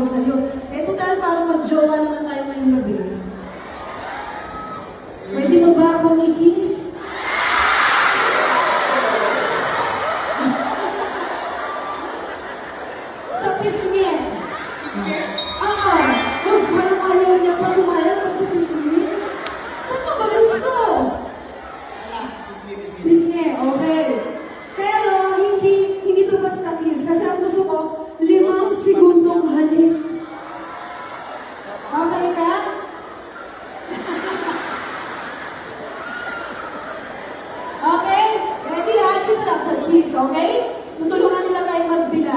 sa'yo. Eto dahil parang mag-jowa naman tayo ngayong gabi. Pwede mo ba akong i-kiss? Sa pisngi. Oo. Parang ayaw niya pa pumayag pag sa pisngi. Saan mo ba gusto? Pisngi, okay. Pero hindi to basta kiss. Kasi ang gusto ko, 5 segundong halik. Okay ka? Okay? Ready ha? Dito lang sa cheeks, okay? Tutulungan nila tayo magbilang.